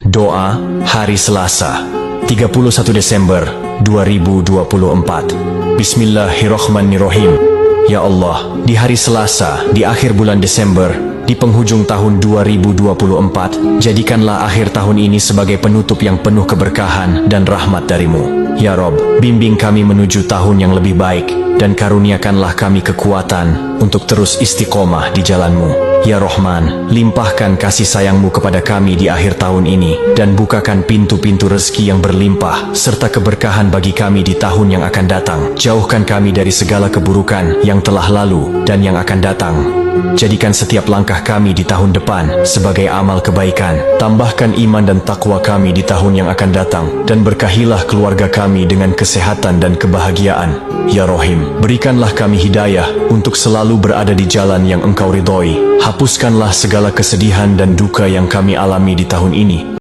Doa hari Selasa, 31 Desember 2024. Bismillahirrohmanirrohim. Ya Allah, di hari Selasa, di akhir bulan Desember, di penghujung tahun 2024, jadikanlah akhir tahun ini sebagai penutup yang penuh keberkahan dan rahmat darimu. Ya Rob, bimbing kami menuju tahun yang lebih baik, dan karuniakanlah kami kekuatan untuk terus istiqomah di jalanmu. Ya Rahman, limpahkan kasih sayangmu kepada kami di akhir tahun ini, dan bukakan pintu-pintu rezeki yang berlimpah, serta keberkahan bagi kami di tahun yang akan datang. Jauhkan kami dari segala keburukan yang telah lalu dan yang akan datang. Jadikan setiap langkah kami di tahun depan sebagai amal kebaikan. Tambahkan iman dan takwa kami di tahun yang akan datang, dan berkahilah keluarga kami dengan kesehatan dan kebahagiaan. Ya Rohim, berikanlah kami hidayah untuk selalu berada di jalan yang Engkau ridhoi. Hapuskanlah segala kesedihan dan duka yang kami alami di tahun ini.